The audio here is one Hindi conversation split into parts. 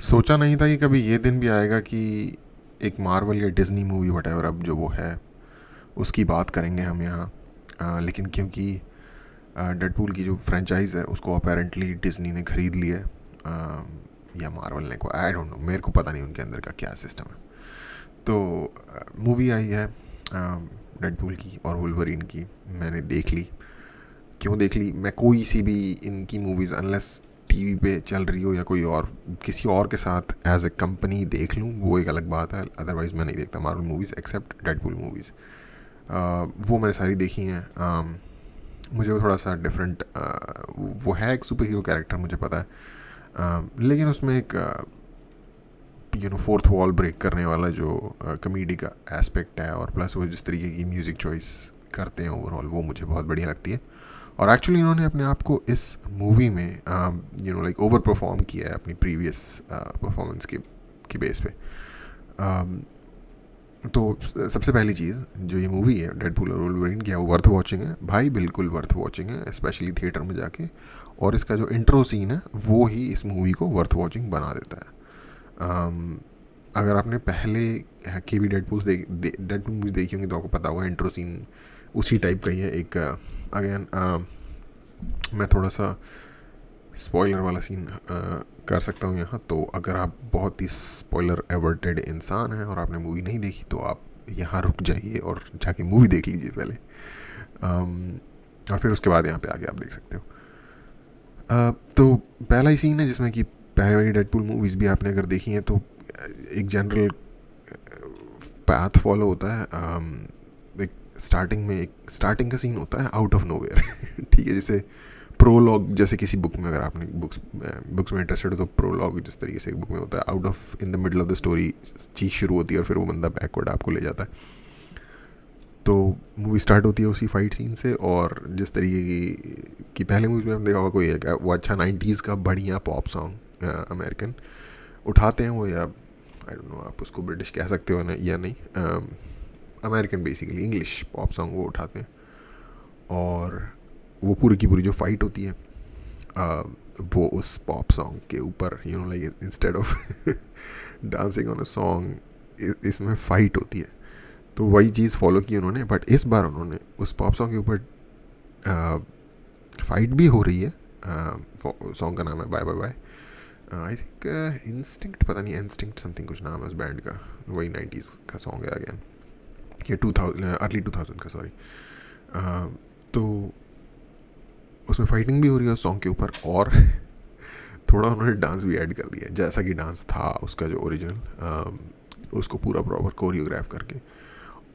सोचा नहीं था कि कभी ये दिन भी आएगा कि एक मार्वल या डिज्नी मूवी वटेवर अब जो वो है उसकी बात करेंगे हम यहाँ। लेकिन क्योंकि डेडपूल की जो फ्रेंचाइज है उसको अपेरेंटली डिज्नी ने ख़रीद लिया है, या मार्वल ने, को आई डोंट नो, मेरे को पता नहीं उनके अंदर का क्या सिस्टम है। तो मूवी आई है डेडपूल की और वुल्वरीन की। मैंने देख ली। क्यों देख ली? मैं कोई सी भी इनकी मूवीज़ अनलेस टीवी पे चल रही हो या कोई और किसी और के साथ एज ए कंपनी देख लूँ वो एक अलग बात है। अदरवाइज़ मैं नहीं देखता Marvel movies except Deadpool movies. वो मैंने सारी देखी हैं। मुझे वो थोड़ा सा डिफरेंट, वो है एक सुपर हीरो कैरेक्टर, मुझे पता है। लेकिन उसमें एक फोर्थ वॉल ब्रेक करने वाला जो कमेडी का एस्पेक्ट है, और प्लस वो जिस तरीके की म्यूज़िक चॉइस करते हैं ओवरऑल, वो मुझे बहुत बढ़िया लगती है। और एक्चुअली इन्होंने अपने आप को इस मूवी में लाइक ओवर परफॉर्म किया है अपनी प्रीवियस परफॉर्मेंस की बेस पे। तो सबसे पहली चीज़, जो ये मूवी है डेडपूल और वुल्वरीन की, वो वर्थ वॉचिंग है भाई, बिल्कुल वर्थ वॉचिंग है, स्पेशली थिएटर में जाके। और इसका जो इंट्रो सीन है वो ही इस मूवी को वर्थ वॉचिंग बना देता है। अगर आपने पहले की भी डेडपूल मूवीज देखी होंगी तो आपको पता होगा इंट्रो सीन उसी टाइप का ही है। एक अगेन मैं थोड़ा सा स्पॉइलर वाला सीन कर सकता हूँ यहाँ। तो अगर आप बहुत ही स्पॉइलर एवर्टेड इंसान हैं और आपने मूवी नहीं देखी तो आप यहाँ रुक जाइए और जाके मूवी देख लीजिए पहले, और फिर उसके बाद यहाँ पे आके आप देख सकते हो। तो पहला ही सीन है जिसमें कि पहले वाली डेडपूल मूवीज़ भी आपने अगर देखी हैं तो एक जनरल पाथ फॉलो होता है। एक स्टार्टिंग का सीन होता है आउट ऑफ नोवेयर ठीक है, जैसे प्रोलॉग, जैसे किसी बुक में, अगर आपने बुक्स में इंटरेस्टेड हो तो प्रोलॉग जिस तरीके से एक बुक में होता है, out of in the middle of the story चीज़ शुरू होती है और फिर वो बंदा बैकवर्ड आपको ले जाता है। तो मूवी स्टार्ट होती है उसी फाइट सीन से। और जिस तरीके की पहले मूवीज में हमने देखा होगा, कोई है वो अच्छा 90s का बढ़िया पॉप सॉन्ग अमेरिकन उठाते हैं वो, या आई डोंट नो आप उसको ब्रिटिश कह सकते हो ना या नहीं, American basically English pop song वो उठाते हैं। और वो पूरी की पूरी जो फाइट होती है वो उस पॉप सॉन्ग के ऊपर, like instead of dancing on a song इसमें फाइट होती है। तो वही चीज़ फॉलो की उन्होंने, बट इस बार उन्होंने उस पॉप सॉन्ग के ऊपर फाइट भी हो रही है। सॉन्ग का नाम है bye bye bye, I think instinct, पता नहीं इंस्टिंक्ट समथिंग कुछ नाम है उस बैंड का। वही 90s का सॉन्ग है अगेन, ये 2000 अर्ली 2000 का, सॉरी। तो उसमें फाइटिंग भी हो रही है उस सॉन्ग के ऊपर, और थोड़ा उन्होंने डांस भी ऐड कर दिया जैसा कि डांस था उसका जो ओरिजिनल, उसको पूरा प्रॉपर कोरियोग्राफ करके।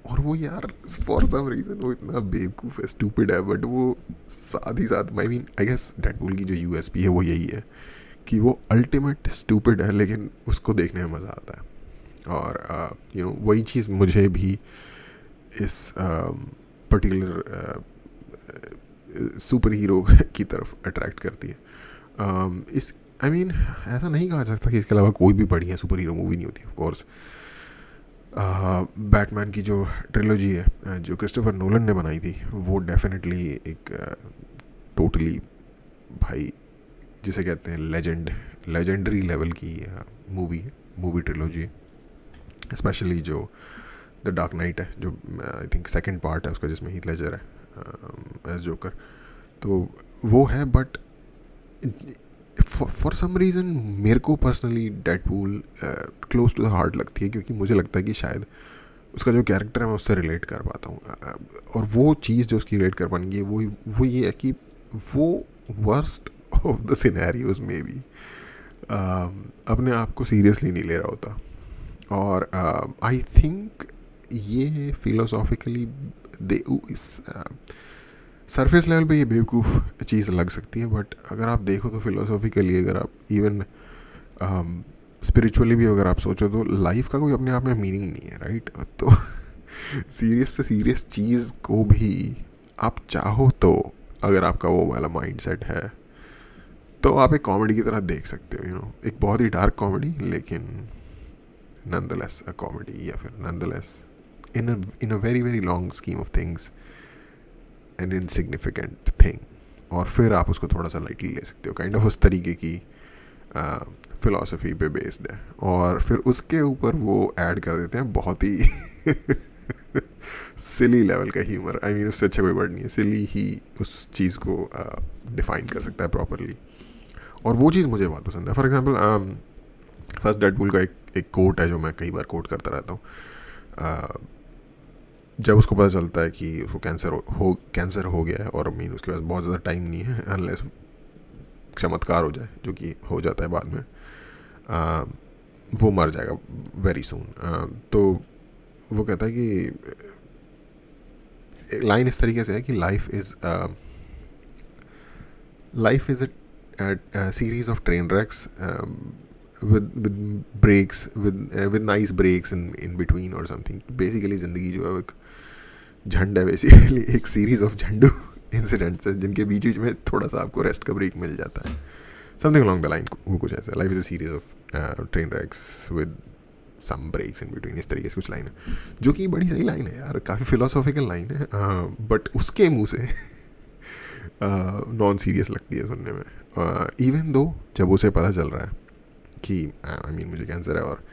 और वो यार फॉर सम रीज़न वो इतना बेवकूफ़ है, स्टूपिड है, बट वो साथ ही साथ आई गेस डेडपूल की जो यूएसपी है वो यही है कि वो अल्टीमेट स्टूपिड है, लेकिन उसको देखने में मज़ा आता है। और वही चीज़ मुझे भी इस पर्टिकुलर सुपर हीरो की तरफ अट्रैक्ट करती है। इस ऐसा नहीं कहा जा सकता कि इसके अलावा कोई भी बढ़िया सुपर हीरो मूवी नहीं होती। ऑफ कोर्स बैटमैन की जो ट्रिलॉजी है जो क्रिस्टोफर नोलन ने बनाई थी, वो डेफिनेटली एक टोटली भाई जिसे कहते हैं लेजेंडरी लेवल की मूवी ट्रिलॉजी है। स्पेशली जो द डार्क नाइट है, जो आई थिंक सेकंड पार्ट है उसका, जिसमें हीथ लेजर है एज जोकर, तो वो है। बट फॉर सम रीज़न मेरे को personally Deadpool close to the heart लगती है, क्योंकि मुझे लगता है कि शायद उसका जो कैरेक्टर है मैं उससे रिलेट कर पाता हूँ। और वो चीज़ जो उसकी रिलेट कर पानी है वो ये है कि वो वर्स्ट ऑफ द सिनेरियोज में भी अपने आप को सीरियसली नहीं ले रहा होता। और आई थिंक ये फिलोसॉफिकली दे इस सरफेस लेवल पे ये बेवकूफ़ चीज़ लग सकती है, बट अगर आप देखो तो फिलोसॉफिकली, अगर आप इवन स्पिरिचुअली भी अगर आप सोचो तो लाइफ का कोई अपने आप में मीनिंग नहीं है, राइट? तो सीरियस से सीरियस चीज़ को भी आप चाहो तो, अगर आपका वो वाला माइंड सेट है, तो आप एक कॉमेडी की तरह देख सकते हो। एक बहुत ही डार्क कॉमेडी, लेकिन नॉनदलेस अ कॉमेडी, या फिर nonetheless in a very very long scheme of things N insignificant thing. और फिर आप उसको थोड़ा सा लाइटली ले सकते हो, काइंड ऑफ उस तरीके की फ़िलॉसफी पे बेस्ड है, और फिर उसके ऊपर वो ऐड कर देते हैं बहुत ही सिली लेवल का ह्यूमर। आई मीन उससे अच्छा कोई वर्ड नहीं है, सिली ही उस चीज़ को डिफाइन कर सकता है प्रॉपरली, और वो चीज़ मुझे बहुत पसंद है। फॉर एग्जांपल फर्स्ट डेडपूल का एक कोट है जो मैं कई बार कोट करता रहता हूँ। जब उसको पता चलता है कि उसको कैंसर हो गया है, और मीन उसके पास बहुत ज़्यादा टाइम नहीं है अनलेस चमत्कार हो जाए, जो कि हो जाता है बाद में, वो मर जाएगा वेरी सून। तो वो कहता है कि लाइन इस तरीके से है कि life is a series of train wrecks, with breaks, with nice breaks in between or something. Basically ज़िंदगी जो है एक झंड है, बेसिकली एक सीरीज ऑफ झंडू इंसिडेंट्स है जिनके बीच बीच में थोड़ा सा आपको रेस्ट का ब्रेक मिल जाता है, समथिंग अलॉन्ग द लाइन, वो कुछ ऐसा। Life is a series of train wrecks with some breaks in between, इस तरीके से कुछ लाइन है, जो कि बड़ी सही लाइन है यार, काफ़ी फिलोसॉफिकल लाइन है, बट उसके मुंह से नॉन सीरियस लगती है सुनने में। इवन दो जब उसे पता चल रहा है कि आई मीन मुझे कैंसर है और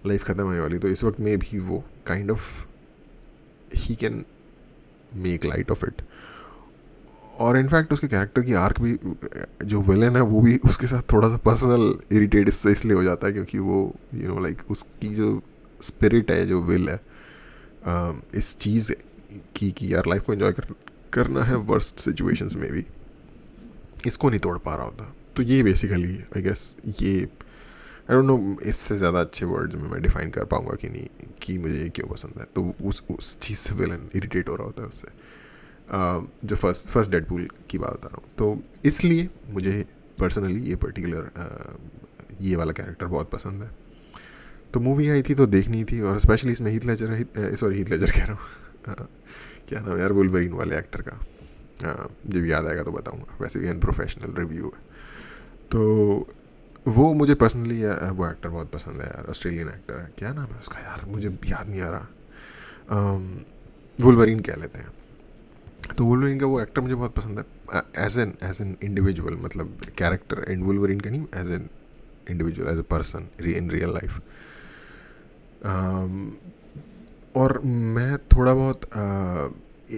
लाइफ ख़त्म होने वाली, तो इस वक्त में भी वो kind of he can make light of it. और इनफैक्ट उसके कैरेक्टर की आर्क भी, जो विलन है वो भी उसके साथ थोड़ा सा पर्सनल इरिटेट इसलिए हो जाता है क्योंकि वो लाइक उसकी जो स्पिरिट है, जो विल है इस चीज़ की यार लाइफ को एंजॉय करना है वर्स्ट सिचुएशंस में भी, इसको नहीं तोड़ पा रहा होता। तो ये बेसिकली आई गेस ये आई डोंट नो इससे ज़्यादा अच्छे वर्ड्स में मैं डिफ़ाइन कर पाऊँगा कि नहीं कि मुझे ये क्यों पसंद है। तो उस चीज़ से विलन इरिटेट हो रहा होता है उससे, जो फर्स्ट डेडपूल की बात बता रहा हूँ। तो इसलिए मुझे पर्सनली ये पर्टिकुलर ये वाला कैरेक्टर बहुत पसंद है। तो मूवी आई थी तो देखनी थी, और स्पेशली इसमें हीथ लेजर कह रहा हूँ क्या नाम यार, वुल्वरीन वाले एक्टर का, जब याद आएगा तो बताऊँगा, वैसे भी अनप्रोफेशनल रिव्यू है। तो वो मुझे पर्सनली वो एक्टर बहुत पसंद है यार, ऑस्ट्रेलियन एक्टर है, क्या नाम है उसका यार, मुझे याद नहीं आ रहा, वुल्वरीन कह लेते हैं। तो वुल्वरीन का वो एक्टर मुझे बहुत पसंद है एज एन इंडिविजुअल, मतलब कैरेक्टर, एंड वुल्वरीन का नहीं, as an individual, as a person in real life. और मैं थोड़ा बहुत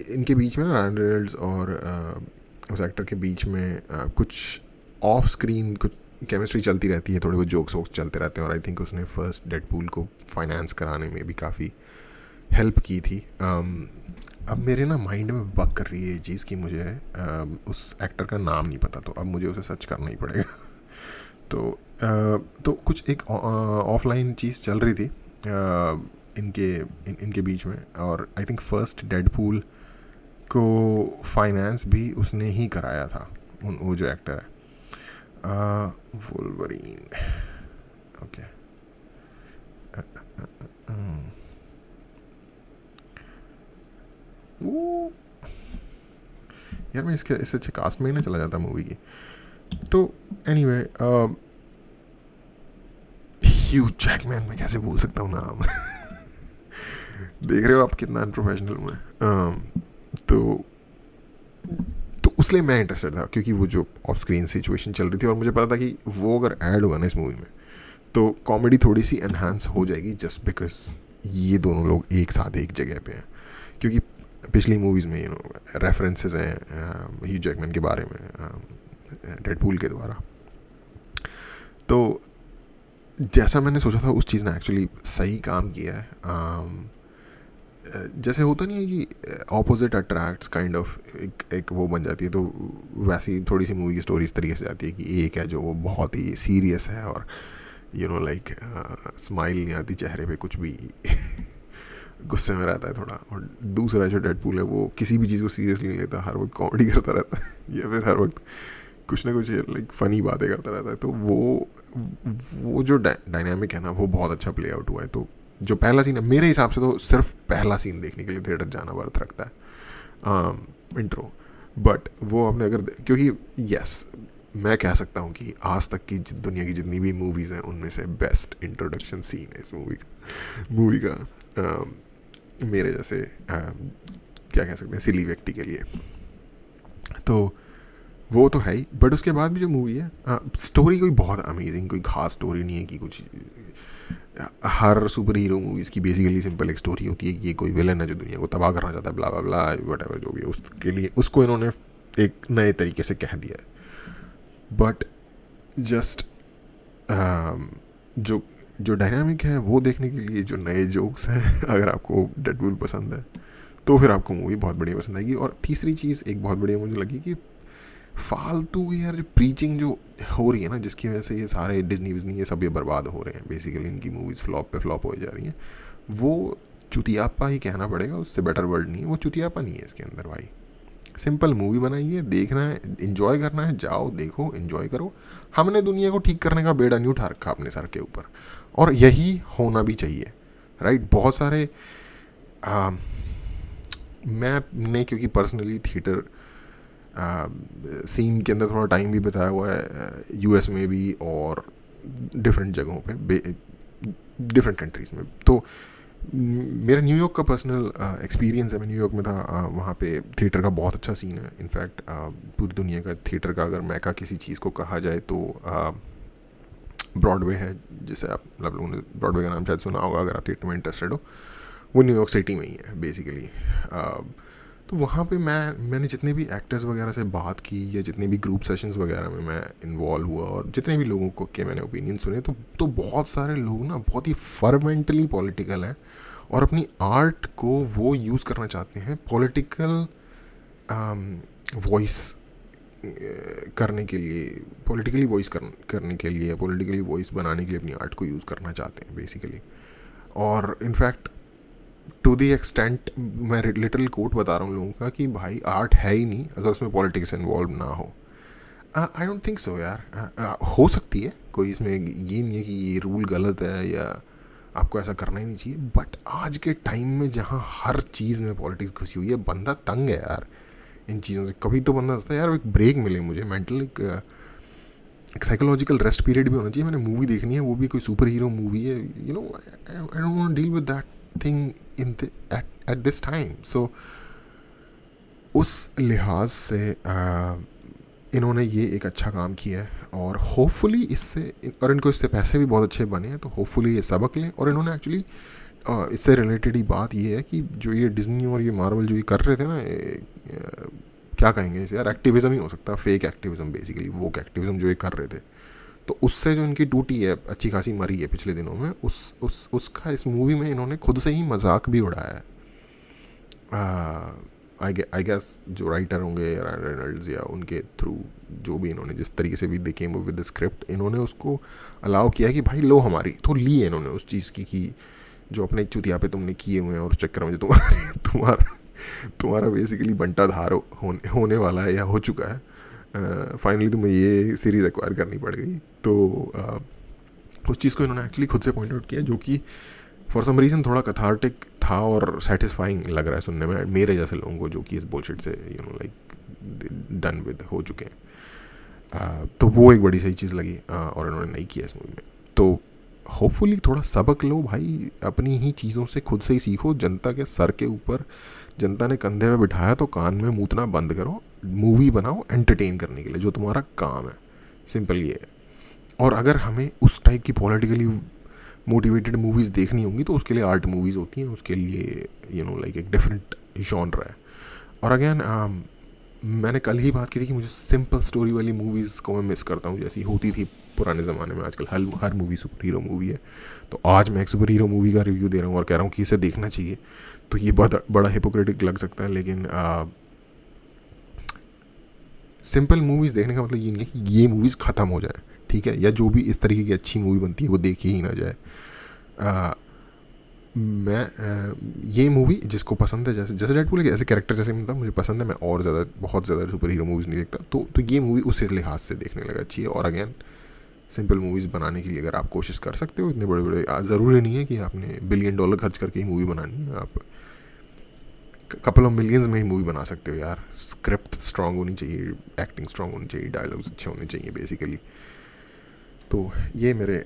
इनके बीच में ना, रायन रेनॉल्ड्स और उस एक्टर के बीच में कुछ ऑफ स्क्रीन कुछ केमिस्ट्री चलती रहती है, थोड़े बहुत जोक्स वोक्स चलते रहते हैं, और आई थिंक उसने फर्स्ट डेडपूल को फाइनेंस कराने में भी काफ़ी हेल्प की थी। अब मेरे ना माइंड में बग कर रही है ये चीज़ कि मुझे उस एक्टर का नाम नहीं पता, तो अब मुझे उसे सर्च करना ही पड़ेगा। तो कुछ एक ऑफलाइन चीज़ चल रही थी इनके बीच में, और आई थिंक फर्स्ट डेडपूल को फाइनेंस भी उसने ही कराया था, वो जो एक्टर है वुल्वरीन, ओके। यार मैं इससे अच्छे कास्ट में ही ना चला जाता मूवी की। तो एनीवे ह्यू जैकमैन, मैं कैसे भूल सकता हूँ नाम देख रहे हो आप कितना अनप्रोफेशनल हूँ मैं। तो उसलिए मैं इंटरेस्टेड था क्योंकि वो जो ऑफ स्क्रीन सिचुएशन चल रही थी, और मुझे पता था कि वो अगर ऐड होगा ना इस मूवी में तो कॉमेडी थोड़ी सी एनहांस हो जाएगी, जस्ट बिकॉज ये दोनों लोग एक साथ एक जगह पे हैं। क्योंकि पिछली मूवीज़ में रेफरेंसेस हैं ह्यू जैकमैन के बारे में डेडपूल के द्वारा। तो जैसा मैंने सोचा था उस चीज़ ने एक्चुअली सही काम किया है। जैसे होता नहीं है कि ऑपोजिट अट्रैक्ट्स काइंड ऑफ एक वो बन जाती है, तो वैसी थोड़ी सी मूवी की स्टोरी इस तरीके से जाती है कि एक है जो वो बहुत ही सीरियस है और लाइक स्माइल नहीं आती चेहरे पे, कुछ भी गुस्से में रहता है थोड़ा, और दूसरा जो डेडपूल है वो किसी भी चीज़ को सीरियसली नहीं लेता, हर वक्त कॉमेडी करता रहता है या फिर हर वक्त कुछ ना कुछ लाइक फ़नी बातें करता रहता है। तो वो जो डायनामिक है ना वो बहुत अच्छा प्ले आउट हुआ है। तो जो पहला सीन है मेरे हिसाब से तो सिर्फ पहला सीन देखने के लिए थिएटर जाना वर्थ रखता है, इंट्रो। बट वो आपने अगर क्योंकि यस मैं कह सकता हूँ कि आज तक की दुनिया की जितनी भी मूवीज़ हैं उनमें से बेस्ट इंट्रोडक्शन सीन है इस मूवी का मेरे जैसे क्या कह सकते हैं सिली व्यक्ति के लिए। तो वो तो है ही, बट उसके बाद भी जो मूवी है, स्टोरी कोई बहुत अमेजिंग कोई खास स्टोरी नहीं है कि कुछ, हर सुपर हीरो मूवीज़ की बेसिकली सिंपल एक स्टोरी होती है कि ये कोई विलन है जो दुनिया को तबाह करना चाहता है, ब्ला ब्ला ब्ला वट जो भी है, उसके लिए उसको इन्होंने एक नए तरीके से कह दिया है। बट जस्ट जो जो डायनामिक है वो देखने के लिए, जो नए जोक्स हैं अगर आपको डेडपूल पसंद है तो फिर आपको मूवी बहुत बढ़िया पसंद आएगी। और तीसरी चीज़ एक बहुत बढ़िया मुझे लगी कि फालतू यार जो प्रीचिंग जो हो रही है ना, जिसकी वजह से ये सारे डिज्नी विज्नी ये सब ये बर्बाद हो रहे हैं, बेसिकली इनकी मूवीज़ फ्लॉप पे फ्लॉप हो जा रही हैं, वो चुतियापा ही कहना पड़ेगा, उससे बेटर वर्ड नहीं है, वो चुतियापा नहीं है इसके अंदर भाई। सिंपल मूवी बनाई है, देखना है, इन्जॉय करना है, जाओ देखो इन्जॉय करो। हमने दुनिया को ठीक करने का बेड़ा नहीं उठा रखा अपने सर के ऊपर, और यही होना भी चाहिए, राइट। बहुत सारे मैंने क्योंकि पर्सनली थिएटर सीन के अंदर थोड़ा टाइम भी बिताया हुआ है, यूएस में भी और डिफरेंट जगहों पे, डिफरेंट कंट्रीज़ में, तो मेरा न्यूयॉर्क का पर्सनल एक्सपीरियंस है। मैं न्यूयॉर्क में था, वहाँ पे थिएटर का बहुत अच्छा सीन है। इनफैक्ट पूरी दुनिया का थिएटर का अगर मैका किसी चीज़ को कहा जाए तो ब्रॉडवे है, जिसे आप लोगों ने ब्रॉडवे का नाम शायद सुना होगा अगर आप थिएटर में इंटरेस्टेड हो, वो न्यूयॉर्क सिटी में ही है बेसिकली। तो वहाँ पे मैंने जितने भी एक्टर्स वगैरह से बात की या जितने भी ग्रुप सेशंस वगैरह में मैं इन्वॉल्व हुआ और जितने भी लोगों को के मैंने ओपिनियन सुने, तो बहुत सारे लोग ना बहुत ही फर्मेंटली पॉलिटिकल हैं और अपनी आर्ट को वो यूज़ करना चाहते हैं पॉलिटिकल वॉइस करने के लिए, पॉलिटिकली वॉइस करने के लिए, पॉलिटिकली वॉइस बनाने के लिए अपनी आर्ट को यूज़ करना चाहते हैं बेसिकली। और इनफैक्ट टू दी एक्सटेंट, मैं लिटरल कोट बता रहा हूँ लोगों का, कि भाई आर्ट है ही नहीं अगर उसमें पॉलिटिक्स इन्वॉल्व ना हो। आई डोंट थिंक सो यार। हो सकती है, कोई इसमें ये नहीं है कि ये रूल गलत है या आपको ऐसा करना ही नहीं चाहिए, बट आज के टाइम में जहाँ हर चीज़ में पॉलिटिक्स घुसी हुई है, बंदा तंग है यार इन चीज़ों से। कभी तो बंदा सोचता है यार एक ब्रेक मिले मुझे, मेंटल एक साइकोलॉजिकल रेस्ट पीरियड भी होना चाहिए। मैंने मूवी देखनी है, वो भी कोई सुपर हीरो मूवी है, you know, I don't want to deal with that thing at this time. So उस लिहाज से इन्होंने ये एक अच्छा काम किया है और होपफुली इससे, और इनको इससे पैसे भी बहुत अच्छे बने हैं, तो होपफुली ये सबक लें। और इन्होंने एक्चुअली इससे रिलेटेड ही बात ये है कि जो ये डिज्नी और ये मार्वल जो ये कर रहे थे ना, क्या कहेंगे इसे यार, एक्टिविज़म ही हो सकता है, फेक एक्टिविज़म बेसिकली, वोक एक्टिविज़म जो ये कर रहे थे, तो उससे जो इनकी टूटी है, अच्छी खासी मरी है पिछले दिनों में, उसका इस मूवी में इन्होंने खुद से ही मजाक भी उड़ाया है। आई गेस जो राइटर होंगे रायन रेनॉल्ड्स या उनके थ्रू जो भी इन्होंने जिस तरीके से भी दे केम विद द स्क्रिप्ट, इन्होंने उसको अलाउ किया कि भाई लो हमारी, तो ली है इन्होंने उस चीज़ की कि जो अपने चुतिया पे तुमने किए हुए हैं और उस चक्कर में जो तुम्हारा बेसिकली बंटा धार होने वाला है या हो चुका है, फाइनली तुम्हें ये सीरीज़ एक्वायर करनी पड़ गई। तो उस चीज़ को इन्होंने एक्चुअली खुद से पॉइंट आउट किया, जो कि फॉर सम रीज़न थोड़ा कथार्टिक था और सेटिस्फाइंग लग रहा है सुनने में मेरे जैसे लोगों को, जो कि इस बुलशिट से लाइक डन विद हो चुके हैं। तो वो एक बड़ी सही चीज़ लगी और इन्होंने नहीं किया इस मूवी में। तो होपफुली थोड़ा सबक लो भाई, अपनी ही चीज़ों से खुद से ही सीखो। जनता के सर के ऊपर जनता ने कंधे में बिठाया तो कान में मूतना बंद करो, मूवी बनाओ एंटरटेन करने के लिए, जो तुम्हारा काम है, सिंपल ये है। और अगर हमें उस टाइप की पॉलिटिकली मोटिवेटेड मूवीज़ देखनी होंगी तो उसके लिए आर्ट मूवीज़ होती हैं, उसके लिए लाइक एक डिफरेंट जॉनर है। और अगेन मैंने कल ही बात की थी कि मुझे सिंपल स्टोरी वाली मूवीज़ को मैं मिस करता हूँ, जैसी होती थी पुराने ज़माने में। आजकल हर मूवी सुपर हीरो मूवी है, तो आज मैं एक सुपर हीरो मूवी का रिव्यू दे रहा हूँ और कह रहा हूँ कि इसे देखना चाहिए, तो ये बहुत बड़ा हिपोक्रेटिक लग सकता है, लेकिन सिंपल मूवीज़ देखने का मतलब ये नहीं है कि ये मूवीज़ ख़त्म हो जाए, ठीक है, या जो भी इस तरीके की अच्छी मूवी बनती है वो देखी ही ना जाए। ये मूवी जिसको पसंद है, जैसे डेडपूल के ऐसे कैरेक्टर जैसे मतलब मुझे पसंद है, मैं और ज़्यादा बहुत ज़्यादा सुपर हीरो मूवीज़ नहीं देखता, तो ये मूवी उस लिहाज से देखने लगा अच्छी है। और अगेन सिंपल मूवीज़ बनाने के लिए अगर आप कोशिश कर सकते हो, इतने बड़े बड़े ज़रूरी नहीं है कि आपने $1 बिलियन खर्च करके ही मूवी बनानी है, आप कपल ऑफ मिलियंस में ही मूवी बना सकते हो यार। स्क्रिप्ट स्ट्रांग होनी चाहिए, एक्टिंग स्ट्रांग होनी चाहिए, डायलॉग्स अच्छे होने चाहिए बेसिकली। तो ये मेरे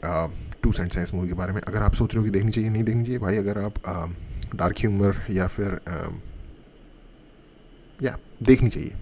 2 सेंट्स हैं इस मूवी के बारे में। अगर आप सोच रहे हो कि देखनी चाहिए नहीं देखनी चाहिए, भाई अगर आप डार्क ह्यूमर या फिर या देखनी चाहिए।